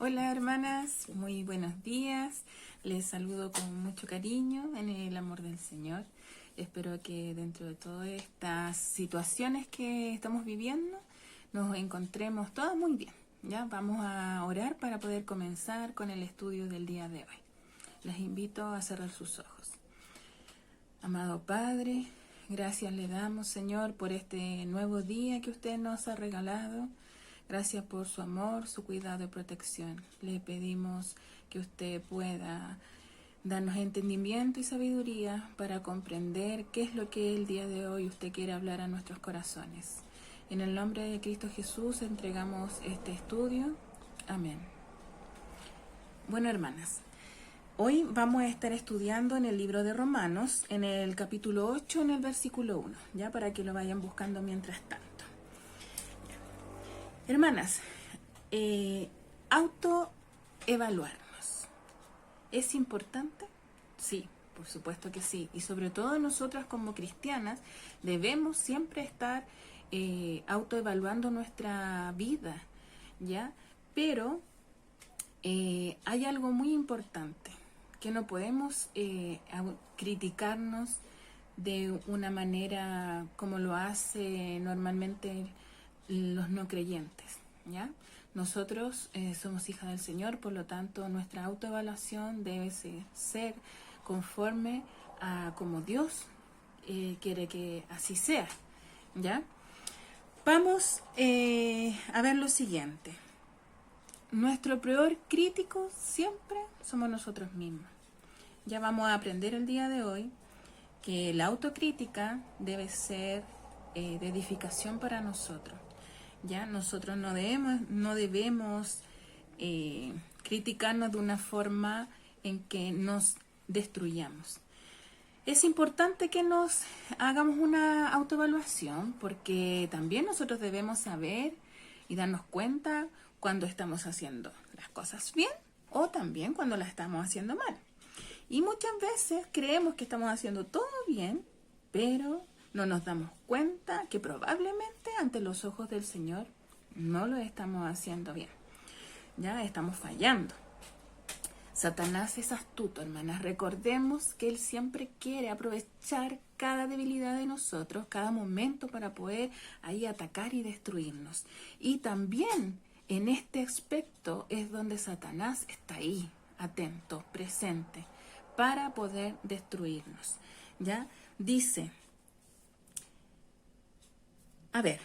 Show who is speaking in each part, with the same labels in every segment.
Speaker 1: Hola hermanas, muy buenos días. Les saludo con mucho cariño en el amor del Señor. Espero que dentro de todas estas situaciones que estamos viviendo nos encontremos todas muy bien. Ya vamos a orar para poder comenzar con el estudio del día de hoy. Les invito a cerrar sus ojos. Amado Padre, gracias le damos, Señor, por este nuevo día que usted nos ha regalado. Gracias por su amor, su cuidado y protección. Le pedimos que usted pueda darnos entendimiento y sabiduría para comprender qué es lo que el día de hoy usted quiere hablar a nuestros corazones. En el nombre de Cristo Jesús entregamos este estudio. Amén. Bueno, hermanas, hoy vamos a estar estudiando en el libro de Romanos, en el capítulo 8, en el versículo 1, ya para que lo vayan buscando mientras tanto. Hermanas, autoevaluarnos. ¿Es importante? Sí, por supuesto que sí. Y sobre todo nosotras como cristianas debemos siempre estar autoevaluando nuestra vida, ¿ya? Pero hay algo muy importante, que no podemos criticarnos de una manera como lo hace normalmente los no creyentes, ¿ya? Nosotros somos hijas del Señor, por lo tanto nuestra autoevaluación debe ser conforme a como Dios quiere que así sea, ¿ya? Vamos a ver lo siguiente. Nuestro peor crítico siempre somos nosotros mismos. Ya vamos a aprender el día de hoy que la autocrítica debe ser de edificación para nosotros. Ya nosotros no debemos criticarnos de una forma en que nos destruyamos. Es importante que nos hagamos una autoevaluación porque también nosotros debemos saber y darnos cuenta cuando estamos haciendo las cosas bien o también cuando las estamos haciendo mal. Y muchas veces creemos que estamos haciendo todo bien, pero no nos damos cuenta que probablemente ante los ojos del Señor no lo estamos haciendo bien. Ya estamos fallando. Satanás es astuto, hermanas. Recordemos que él siempre quiere aprovechar cada debilidad de nosotros, cada momento para poder ahí atacar y destruirnos. Y también en este aspecto es donde Satanás está ahí, atento, presente, para poder destruirnos. ¿Ya? Dice, a ver,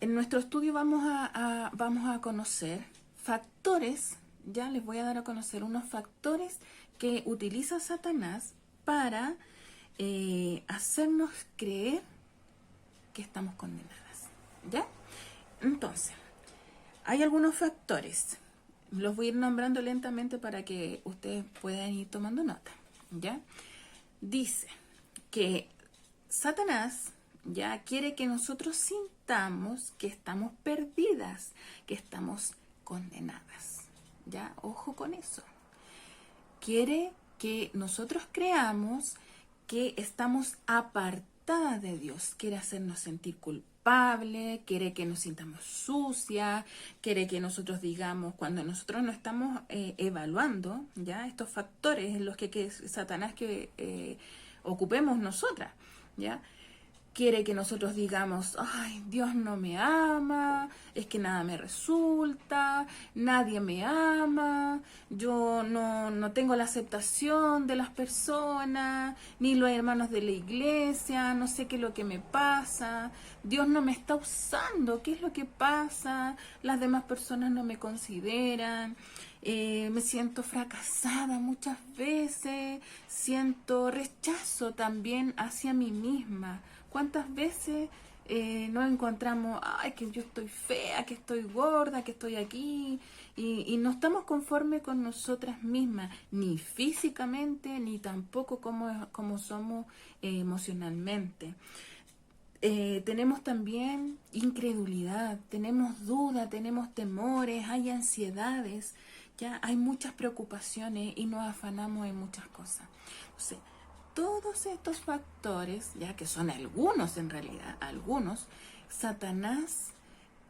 Speaker 1: en nuestro estudio vamos a conocer factores, ya les voy a dar a conocer unos factores que utiliza Satanás para hacernos creer que estamos condenadas, ¿ya? Entonces, hay algunos factores, los voy a ir nombrando lentamente para que ustedes puedan ir tomando nota, ¿ya? Dice que Satanás ya quiere que nosotros sintamos que estamos perdidas, que estamos condenadas. Ya, ojo con eso. Quiere que nosotros creamos que estamos apartadas de Dios. Quiere hacernos sentir culpables, quiere que nos sintamos sucias, quiere que nosotros digamos, cuando nosotros no estamos evaluando, ya, estos factores en los que Satanás que ocupemos nosotras, ya, quiere que nosotros digamos, ay, Dios no me ama, es que nada me resulta, nadie me ama, yo no tengo la aceptación de las personas, ni los hermanos de la iglesia, no sé qué es lo que me pasa, Dios no me está usando, ¿qué es lo que pasa? Las demás personas no me consideran. Me siento fracasada muchas veces, siento rechazo también hacia mí misma. ¿Cuántas veces nos encontramos, ay, que yo estoy fea, que estoy gorda, que estoy aquí? Y no estamos conformes con nosotras mismas, ni físicamente, ni tampoco como somos emocionalmente. Tenemos también incredulidad, tenemos dudas, tenemos temores, hay ansiedades, ya hay muchas preocupaciones y nos afanamos en muchas cosas. Entonces, todos estos factores, ya que son algunos en realidad, Satanás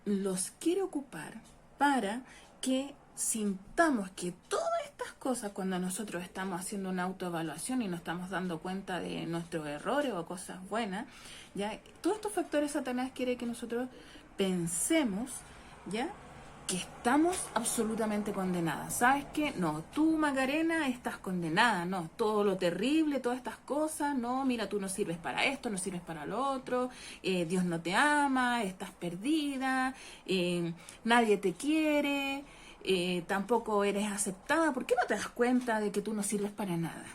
Speaker 1: los quiere ocupar para que sintamos que todas estas cosas, cuando nosotros estamos haciendo una autoevaluación y nos estamos dando cuenta de nuestros errores o cosas buenas, ya todos estos factores Satanás quiere que nosotros pensemos, ya, que estamos absolutamente condenadas. ¿Sabes qué? No, tú, Macarena, estás condenada, no, todo lo terrible, todas estas cosas, no, mira, tú no sirves para esto, no sirves para lo otro, Dios no te ama, estás perdida, nadie te quiere, tampoco eres aceptada. ¿Por qué no te das cuenta de que tú no sirves para nada?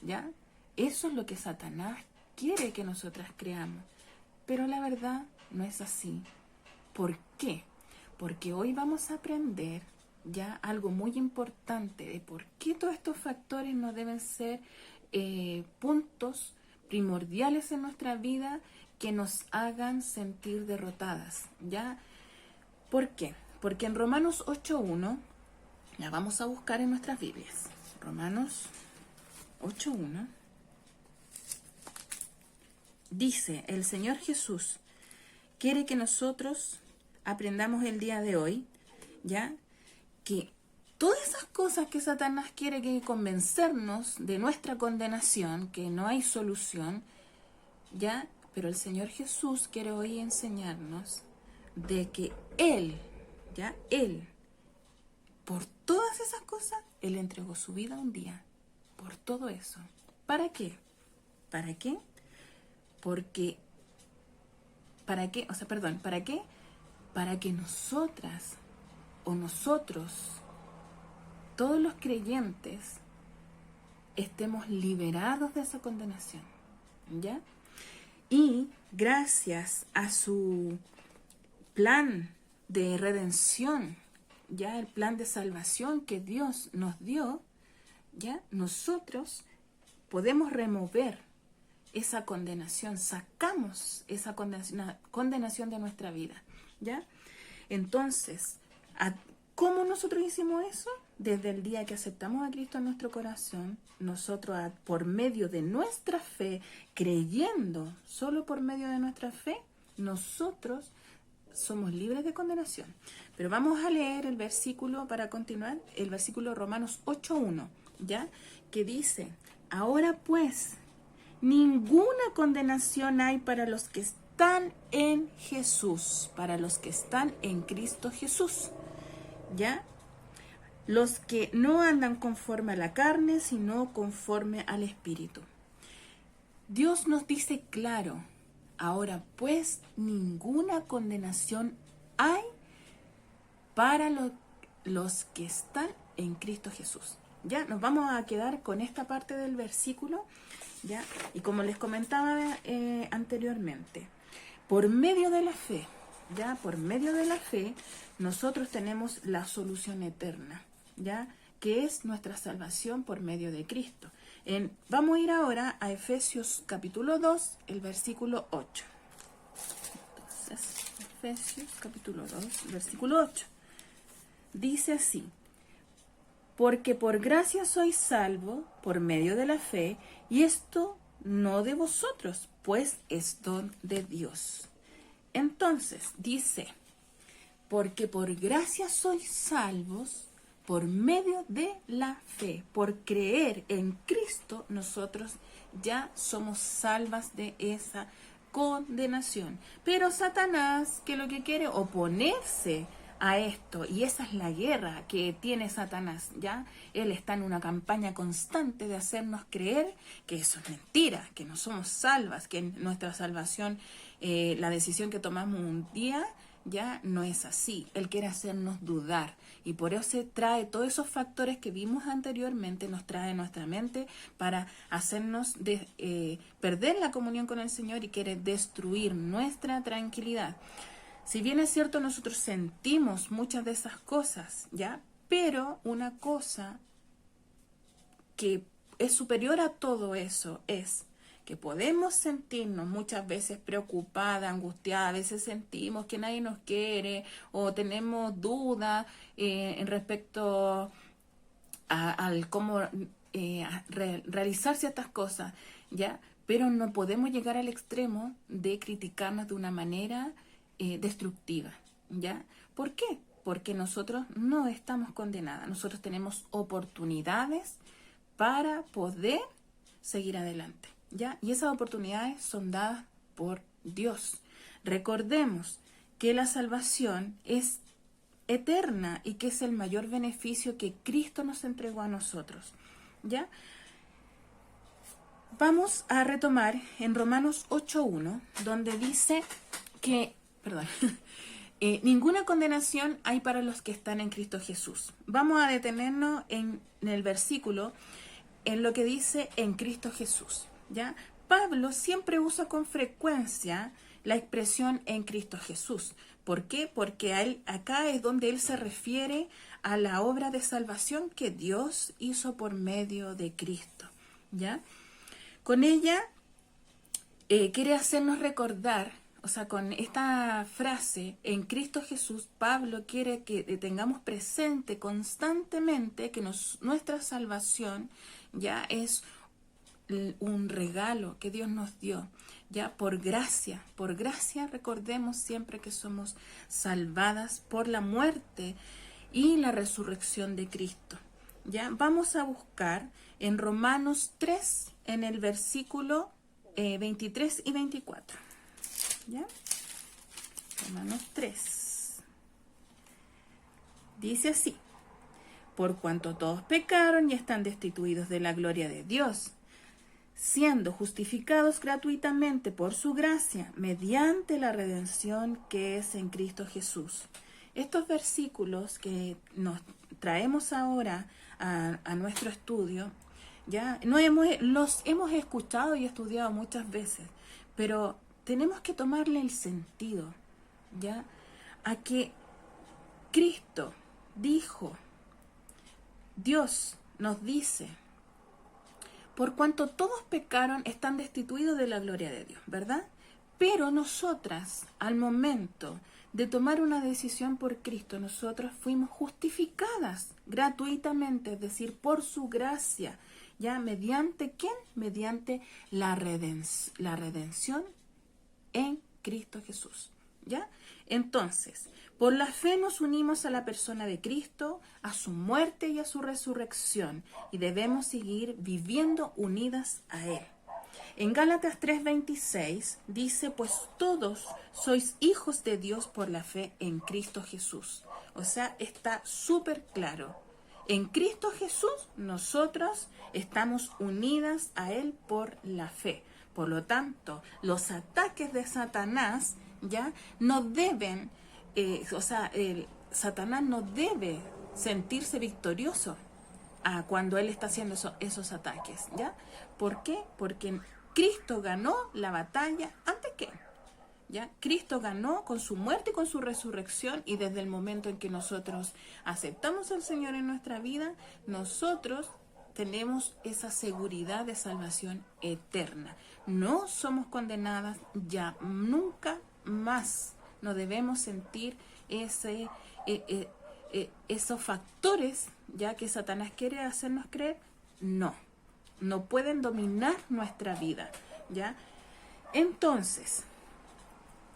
Speaker 1: ¿Ya? Eso es lo que Satanás quiere que nosotras creamos. Pero la verdad no es así. ¿Por qué? Porque hoy vamos a aprender ya algo muy importante de por qué todos estos factores no deben ser puntos primordiales en nuestra vida que nos hagan sentir derrotadas, ¿ya? ¿Por qué? Porque en Romanos 8.1, la vamos a buscar en nuestras Biblias. Romanos 8.1 dice, el Señor Jesús quiere que nosotros aprendamos el día de hoy, ¿ya? Que todas esas cosas que Satanás quiere que convencernos de nuestra condenación, que no hay solución, ¿ya? Pero el Señor Jesús quiere hoy enseñarnos de que Él, ¿ya? Él, por todas esas cosas, Él entregó su vida un día, por todo eso. ¿Para qué? ¿Para qué? Porque, ¿para qué? O sea, perdón, ¿para qué? Para que nosotras o nosotros, todos los creyentes, estemos liberados de esa condenación, ¿ya? Y gracias a su plan de redención, ya el plan de salvación que Dios nos dio, ya nosotros podemos remover esa condenación, sacamos esa condenación de nuestra vida, ¿ya? Entonces, ¿cómo nosotros hicimos eso? Desde el día que aceptamos a Cristo en nuestro corazón, nosotros por medio de nuestra fe, creyendo solo por medio de nuestra fe, nosotros somos libres de condenación. Pero vamos a leer el versículo para continuar, el versículo Romanos 8.1, ¿ya? Que dice, ahora pues, ninguna condenación hay para los que están en Jesús, para los que están en Cristo Jesús, ¿ya? Los que no andan conforme a la carne, sino conforme al Espíritu. Dios nos dice claro, ahora pues ninguna condenación hay para los que están en Cristo Jesús. Ya nos vamos a quedar con esta parte del versículo, ¿ya? Y como les comentaba anteriormente, por medio de la fe, ya por medio de la fe, nosotros tenemos la solución eterna, ya que es nuestra salvación por medio de Cristo. Vamos a ir ahora a Efesios capítulo 2, el versículo 8. Entonces, Efesios capítulo 2, versículo 8. Dice así, porque por gracia sois salvo por medio de la fe, y esto no de vosotros, pues es don de Dios. Entonces, dice, porque por gracia sois salvos por medio de la fe, por creer en Cristo, nosotros ya somos salvas de esa condenación. Pero Satanás, que lo que quiere oponerse a esto, y esa es la guerra que tiene Satanás, ¿ya? Él está en una campaña constante de hacernos creer que eso es mentira, que no somos salvas, que nuestra salvación, la decisión que tomamos un día, ya no es así. Él quiere hacernos dudar, y por eso se trae todos esos factores que vimos anteriormente, nos trae a nuestra mente para hacernos perder la comunión con el Señor, y quiere destruir nuestra tranquilidad. Si bien es cierto, nosotros sentimos muchas de esas cosas, ¿ya? Pero una cosa que es superior a todo eso es que podemos sentirnos muchas veces preocupadas, angustiadas, a veces sentimos que nadie nos quiere o tenemos dudas en respecto al cómo realizar ciertas cosas, ¿ya? Pero no podemos llegar al extremo de criticarnos de una manera destructiva, ¿ya? ¿Por qué? Porque nosotros no estamos condenadas. Nosotros tenemos oportunidades para poder seguir adelante, ¿ya? Y esas oportunidades son dadas por Dios. Recordemos que la salvación es eterna y que es el mayor beneficio que Cristo nos entregó a nosotros, ¿ya? Vamos a retomar en Romanos 8:1, donde dice que, ninguna condenación hay para los que están en Cristo Jesús. Vamos a detenernos en el versículo, en lo que dice en Cristo Jesús, ¿ya? Pablo siempre usa con frecuencia la expresión en Cristo Jesús. ¿Por qué? Porque acá es donde él se refiere a la obra de salvación que Dios hizo por medio de Cristo, ¿ya? Con ella quiere hacernos recordar, o sea, con esta frase, en Cristo Jesús, Pablo quiere que tengamos presente constantemente que nuestra salvación ya es un regalo que Dios nos dio, ya por gracia. Por gracia recordemos siempre que somos salvadas por la muerte y la resurrección de Cristo. Ya vamos a buscar en Romanos 3, en el versículo 23 y 24. ¿Ya? Romanos 3. Dice así: por cuanto todos pecaron y están destituidos de la gloria de Dios, siendo justificados gratuitamente por su gracia, mediante la redención que es en Cristo Jesús. Estos versículos que nos traemos ahora a nuestro estudio, ya los hemos escuchado y estudiado muchas veces, pero tenemos que tomarle el sentido, ya, a que Cristo dijo, Dios nos dice, por cuanto todos pecaron, están destituidos de la gloria de Dios, ¿verdad? Pero nosotras, al momento de tomar una decisión por Cristo, nosotras fuimos justificadas gratuitamente, es decir, por su gracia, ¿ya? ¿Mediante quién? Mediante la redención en Cristo Jesús, ¿ya? Entonces, por la fe nos unimos a la persona de Cristo, a su muerte y a su resurrección, y debemos seguir viviendo unidas a Él. En Gálatas 3:26 dice, pues todos sois hijos de Dios por la fe en Cristo Jesús. O sea, está súper claro. En Cristo Jesús nosotros estamos unidas a Él por la fe. Por lo tanto, los ataques de Satanás ya no deben, Satanás no debe sentirse victorioso cuando él está haciendo esos ataques, ¿ya? ¿Por qué? Porque Cristo ganó la batalla antes que, ¿ya? Cristo ganó con su muerte y con su resurrección, y desde el momento en que nosotros aceptamos al Señor en nuestra vida, nosotros tenemos esa seguridad de salvación eterna. No somos condenadas ya nunca más. No debemos sentir esos factores ya que Satanás quiere hacernos creer. No pueden dominar nuestra vida, ¿ya? Entonces,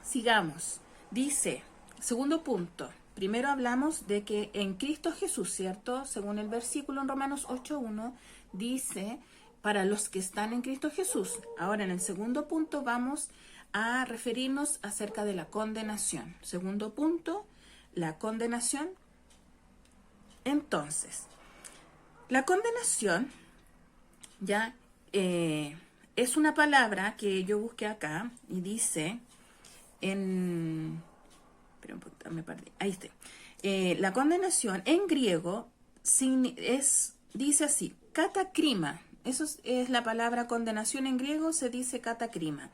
Speaker 1: sigamos. Dice, segundo punto. Primero hablamos de que en Cristo Jesús, ¿cierto? Según el versículo en Romanos 8:1, dice, para los que están en Cristo Jesús. Ahora, en el segundo punto vamos a referirnos acerca de la condenación. Segundo punto, la condenación. Entonces, la condenación ya es una palabra que yo busqué acá y dice me perdí. Ahí está. La condenación en griego dice así, katakrima. Eso es la palabra condenación en griego, se dice katakrima.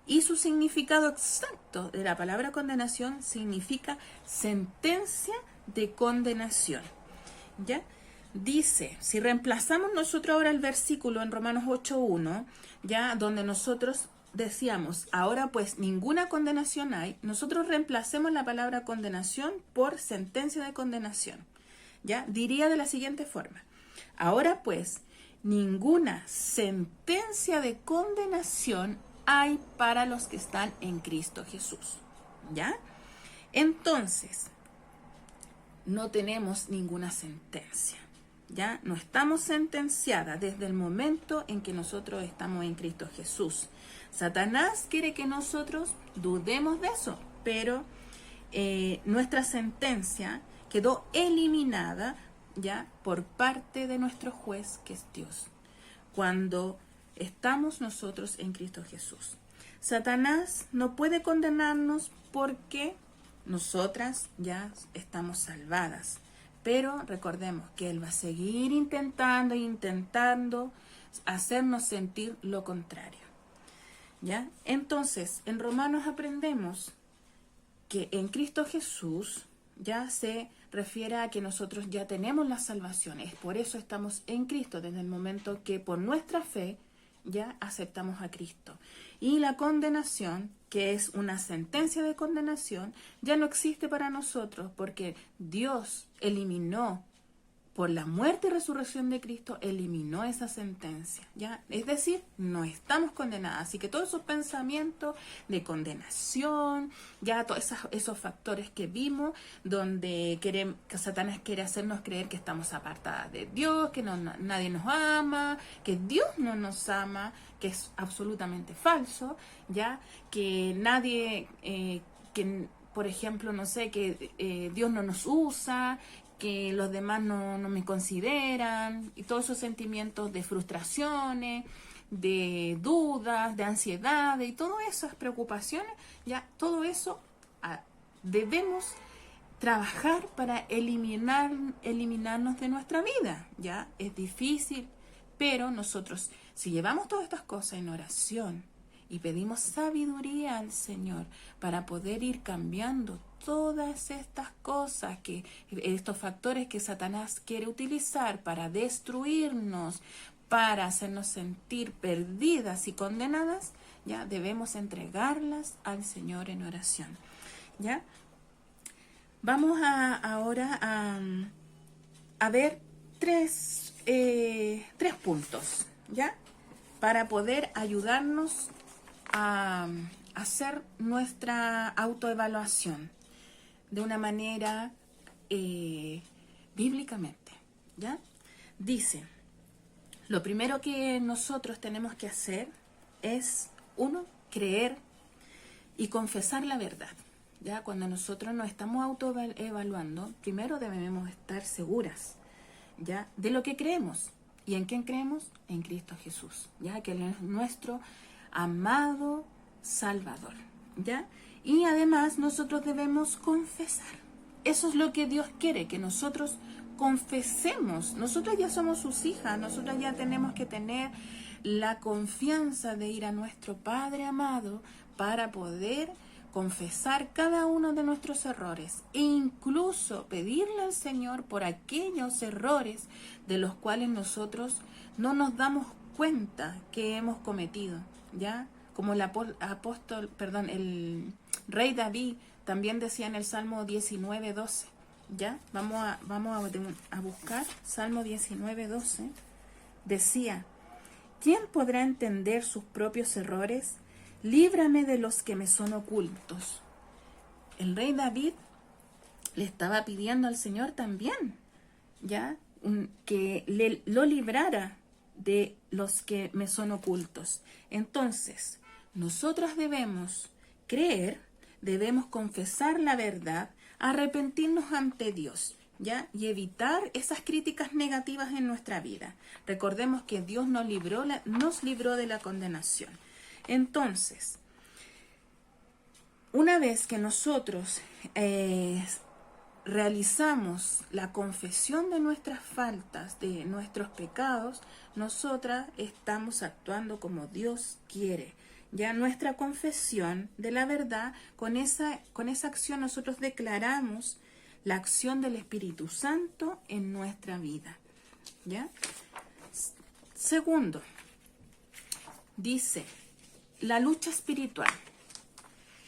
Speaker 1: Y su significado exacto de la palabra condenación significa sentencia de condenación. ¿Ya? Dice, si reemplazamos nosotros ahora el versículo en Romanos 8:1, ya, donde nosotros decíamos, ahora pues ninguna condenación hay, nosotros reemplacemos la palabra condenación por sentencia de condenación. ¿Ya? Diría de la siguiente forma, ahora pues ninguna sentencia de condenación hay para los que están en Cristo Jesús. ¿Ya? Entonces, no tenemos ninguna sentencia. Ya no estamos sentenciadas desde el momento en que nosotros estamos en Cristo Jesús. Satanás quiere que nosotros dudemos de eso, pero nuestra sentencia quedó eliminada ya por parte de nuestro juez, que es Dios, cuando estamos nosotros en Cristo Jesús. Satanás no puede condenarnos porque nosotras ya estamos salvadas. Pero recordemos que Él va a seguir intentando hacernos sentir lo contrario. ¿Ya? Entonces, en Romanos aprendemos que en Cristo Jesús ya se refiere a que nosotros ya tenemos la salvación. Es por eso estamos en Cristo, desde el momento que por nuestra fe ya aceptamos a Cristo. Y la condenación, que es una sentencia de condenación, ya no existe para nosotros porque Dios eliminó, por la muerte y resurrección de Cristo, eliminó esa sentencia, ¿ya? Es decir, no estamos condenadas. Así que todos esos pensamientos de condenación, ya todos esos factores que vimos, donde que Satanás quiere hacernos creer que estamos apartadas de Dios, que nadie nos ama, que Dios no nos ama, que es absolutamente falso, ya, que nadie, que por ejemplo, no sé, que Dios no nos usa, que los demás no me consideran, y todos esos sentimientos de frustraciones, de dudas, de ansiedad, y todas esas preocupaciones, ya todo eso debemos trabajar para eliminarnos de nuestra vida. Ya es difícil, pero nosotros, si llevamos todas estas cosas en oración y pedimos sabiduría al Señor para poder ir cambiando todas estas cosas, estos factores que Satanás quiere utilizar para destruirnos, para hacernos sentir perdidas y condenadas, ya debemos entregarlas al Señor en oración. ¿Ya? Vamos ahora a ver tres puntos, ¿ya? Para poder ayudarnos a hacer nuestra autoevaluación de una manera bíblicamente, ¿ya? Dice, lo primero que nosotros tenemos que hacer es, uno, creer y confesar la verdad. Ya cuando nosotros nos estamos autoevaluando, primero debemos estar seguras, ya, de lo que creemos. ¿Y en quién creemos? En Cristo Jesús, ya, que Él es nuestro amado Salvador, ya. Y además nosotros debemos confesar. Eso es lo que Dios quiere, que nosotros confesemos. Nosotros ya somos sus hijas, nosotros ya tenemos que tener la confianza de ir a nuestro Padre amado para poder confesar cada uno de nuestros errores e incluso pedirle al Señor por aquellos errores de los cuales nosotros no nos damos cuenta que hemos cometido, ¿ya? Como el rey David también decía en el Salmo 19:12, ¿ya? Vamos a buscar Salmo 19:12. Decía, ¿quién podrá entender sus propios errores? Líbrame de los que me son ocultos. El rey David le estaba pidiendo al Señor también, ¿ya? Que lo librara de los que me son ocultos. Entonces, nosotras debemos creer, debemos confesar la verdad, arrepentirnos ante Dios, ¿ya? Y evitar esas críticas negativas en nuestra vida. Recordemos que Dios nos libró de la condenación. Entonces, una vez que nosotros realizamos la confesión de nuestras faltas, de nuestros pecados, nosotras estamos actuando como Dios quiere. Ya nuestra confesión de la verdad, con esa acción nosotros declaramos la acción del Espíritu Santo en nuestra vida. ¿Ya? Segundo, dice, la lucha espiritual.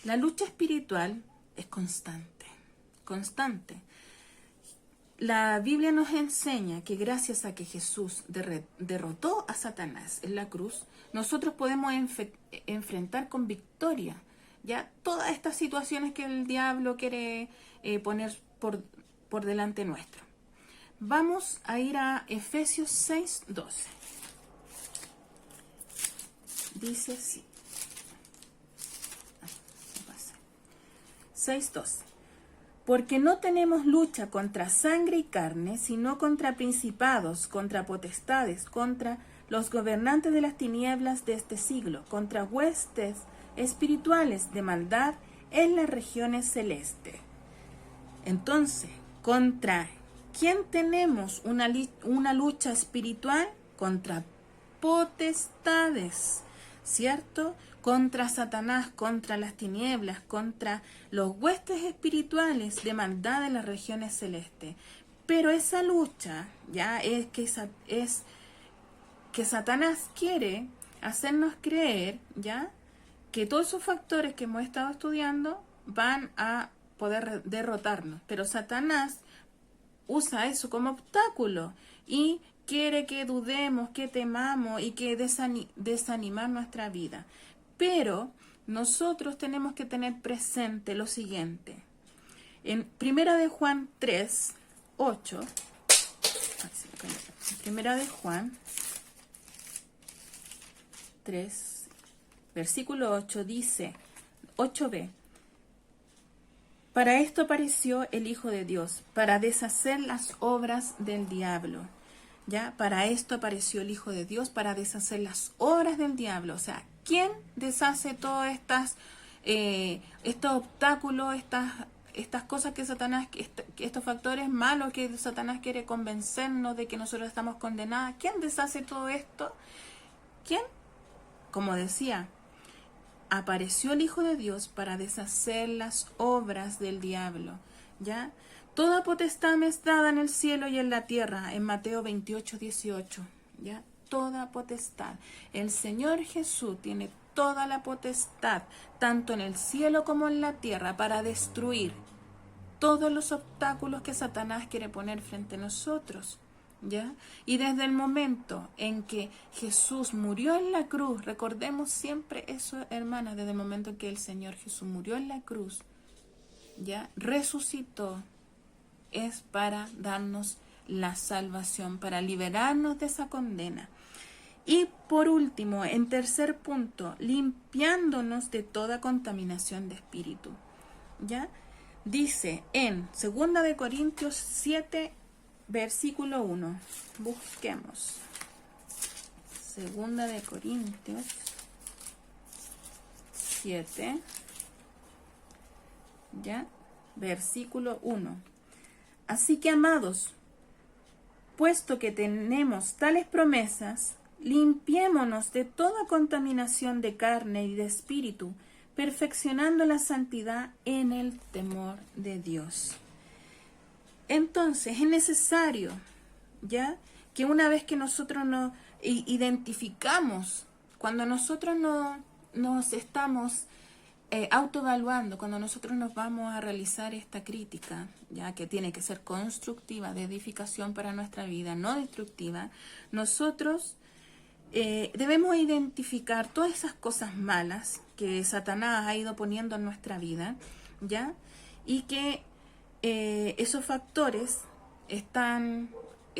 Speaker 1: La lucha espiritual es constante. La Biblia nos enseña que gracias a que Jesús derrotó a Satanás en la cruz, nosotros podemos enfrentar con victoria ya todas estas situaciones que el diablo quiere poner por delante nuestro. Vamos a ir a Efesios 6:12. Dice así. 6:12. Porque no tenemos lucha contra sangre y carne, sino contra principados, contra potestades, contra los gobernantes de las tinieblas de este siglo, contra huestes espirituales de maldad en las regiones celestes. Entonces, ¿contra quién tenemos una lucha espiritual? Contra potestades, ¿cierto? Contra Satanás, contra las tinieblas, contra los huestes espirituales de maldad en las regiones celestes. Pero esa lucha ya es que Satanás quiere hacernos creer, ya, que todos esos factores que hemos estado estudiando van a poder derrotarnos. Pero Satanás usa eso como obstáculo y quiere que dudemos, que temamos y que desanimar nuestra vida. Pero nosotros tenemos que tener presente lo siguiente. En 1 de Juan 3:8, Primera de Juan 3, versículo 8 dice, 8b, para esto apareció el Hijo de Dios, para deshacer las obras del diablo. ¿Ya? Para esto apareció el Hijo de Dios, para deshacer las obras del diablo. O sea, ¿quién deshace todos estos obstáculos, estas cosas que Satanás, estos factores malos que Satanás quiere convencernos de que nosotros estamos condenados? ¿Quién deshace todo esto? ¿Quién? Como decía, apareció el Hijo de Dios para deshacer las obras del diablo. ¿Ya? Toda potestad me es dada en el cielo y en la tierra, en Mateo 28:18. ¿Ya? Toda potestad. El Señor Jesús tiene toda la potestad, tanto en el cielo como en la tierra, para destruir todos los obstáculos que Satanás quiere poner frente a nosotros. ¿Ya? Y desde el momento en que Jesús murió en la cruz, recordemos siempre eso, hermanas, desde el momento en que el Señor Jesús murió en la cruz, ¿ya? Resucitó, es para darnos la salvación, para liberarnos de esa condena. Y por último, en tercer punto, limpiándonos de toda contaminación de espíritu. ¿Ya? Dice en 2 de Corintios 7, versículo 1. Busquemos. 2 de Corintios 7, ¿ya? Versículo 1. Así que, amados, puesto que tenemos tales promesas, limpiémonos de toda contaminación de carne y de espíritu, perfeccionando la santidad en el temor de Dios. Entonces, es necesario, ¿ya?, que una vez que nosotros nos identificamos, cuando nosotros nos estamos autoevaluando, cuando nosotros nos vamos a realizar esta crítica, ya que tiene que ser constructiva, de edificación para nuestra vida, no destructiva, nosotros debemos identificar todas esas cosas malas que Satanás ha ido poniendo en nuestra vida, ¿ya? Y que esos factores están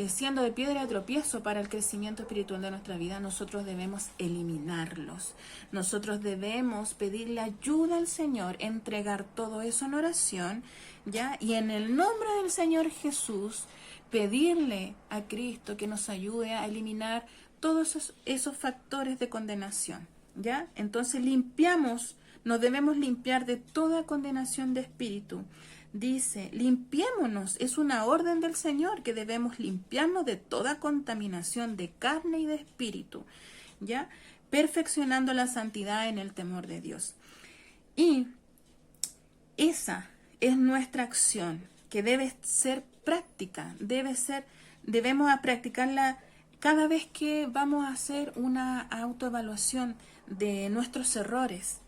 Speaker 1: siendo de piedra de tropiezo para el crecimiento espiritual de nuestra vida. Nosotros debemos eliminarlos. Nosotros debemos pedirle ayuda al Señor, entregar todo eso en oración, ¿ya? Y en el nombre del Señor Jesús, pedirle a Cristo que nos ayude a eliminar todos esos factores de condenación, ¿ya? Entonces nos debemos limpiar de toda condenación de espíritu. Dice, limpiémonos, es una orden del Señor que debemos limpiarnos de toda contaminación de carne y de espíritu, ¿ya? Perfeccionando la santidad en el temor de Dios. Y esa es nuestra acción, que debe ser práctica, debemos practicarla cada vez que vamos a hacer una autoevaluación de nuestros errores.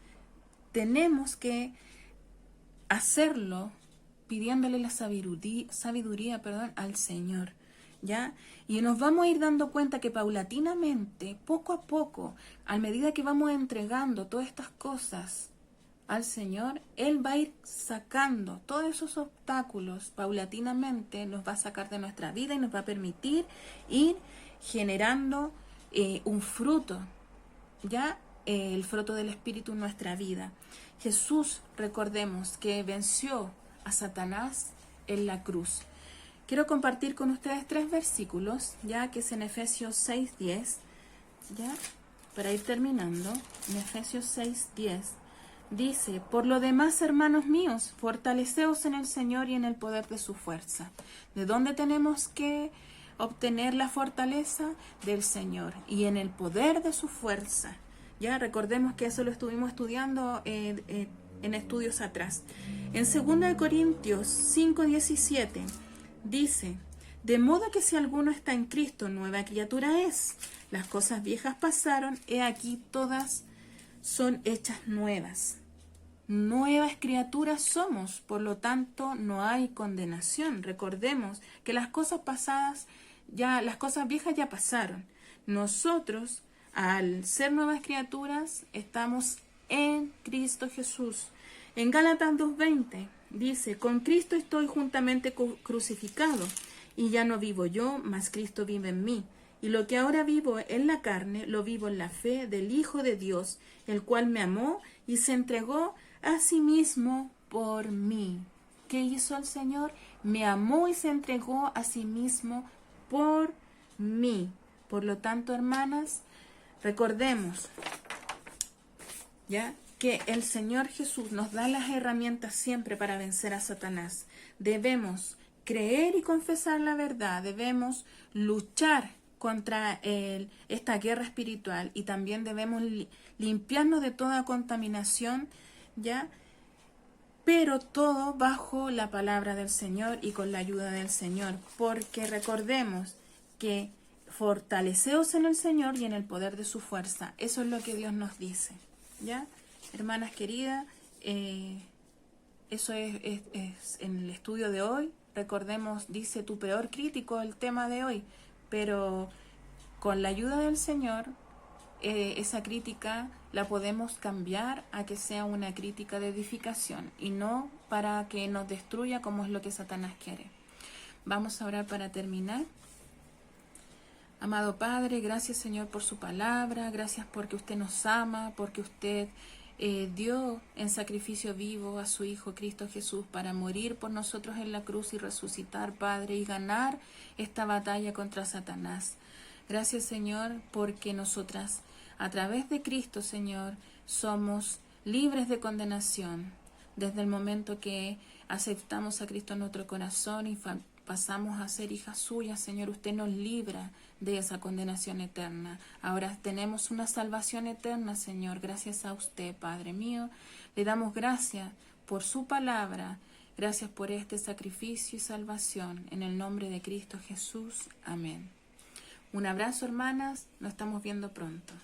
Speaker 1: Tenemos que hacerlo pidiéndole la sabiduría al Señor, ¿ya? Y nos vamos a ir dando cuenta que paulatinamente, poco a poco, a medida que vamos entregando todas estas cosas al Señor, Él va a ir sacando todos esos obstáculos paulatinamente, nos va a sacar de nuestra vida y nos va a permitir ir generando un fruto, ya el fruto del Espíritu en nuestra vida. Jesús, recordemos que venció a Satanás en la cruz. Quiero compartir con ustedes 3 versículos, ya que es en Efesios 6:10, ya para ir terminando. En Efesios 6:10 dice: por lo demás, hermanos míos, fortaleceos en el Señor y en el poder de su fuerza. ¿De dónde tenemos que obtener la fortaleza? Del Señor y en el poder de su fuerza. Ya recordemos que eso lo estuvimos estudiando en estudios atrás. En 2 Corintios 5:17 dice: de modo que si alguno está en Cristo, nueva criatura es. Las cosas viejas pasaron, he aquí todas son hechas nuevas. Nuevas criaturas somos, por lo tanto no hay condenación. Recordemos que las cosas pasadas, las cosas viejas ya pasaron. Nosotros, al ser nuevas criaturas, estamos en Cristo Jesús. En Gálatas 2:20 dice: con Cristo estoy juntamente crucificado, y ya no vivo yo, mas Cristo vive en mí. Y lo que ahora vivo en la carne, lo vivo en la fe del Hijo de Dios, el cual me amó y se entregó a sí mismo por mí. ¿Qué hizo el Señor? Me amó y se entregó a sí mismo por mí. Por lo tanto, hermanas, recordemos, ¿ya?, que el Señor Jesús nos da las herramientas siempre para vencer a Satanás. Debemos creer y confesar la verdad, debemos luchar contra esta guerra espiritual y también debemos limpiarnos de toda contaminación, ¿ya? Pero todo bajo la palabra del Señor y con la ayuda del Señor, porque recordemos que fortaleceos en el Señor y en el poder de su fuerza. Eso es lo que Dios nos dice, ¿ya? Hermanas queridas, eso es en el estudio de hoy. Recordemos, dice tu peor crítico, el tema de hoy, pero con la ayuda del Señor, esa crítica la podemos cambiar a que sea una crítica de edificación y no para que nos destruya, como es lo que Satanás quiere. Vamos a orar para terminar. Amado Padre, gracias, Señor, por su palabra, gracias porque usted nos ama, porque usted dio en sacrificio vivo a su Hijo Cristo Jesús para morir por nosotros en la cruz y resucitar, Padre, y ganar esta batalla contra Satanás. Gracias, Señor, porque nosotras, a través de Cristo, Señor, somos libres de condenación. Desde el momento que aceptamos a Cristo en nuestro corazón y pasamos a ser hijas suyas, Señor, usted nos libra de esa condenación eterna. Ahora tenemos una salvación eterna, Señor, gracias a usted, Padre mío. Le damos gracias por su palabra, gracias por este sacrificio y salvación. En el nombre de Cristo Jesús. Amén. Un abrazo, hermanas. Nos estamos viendo pronto.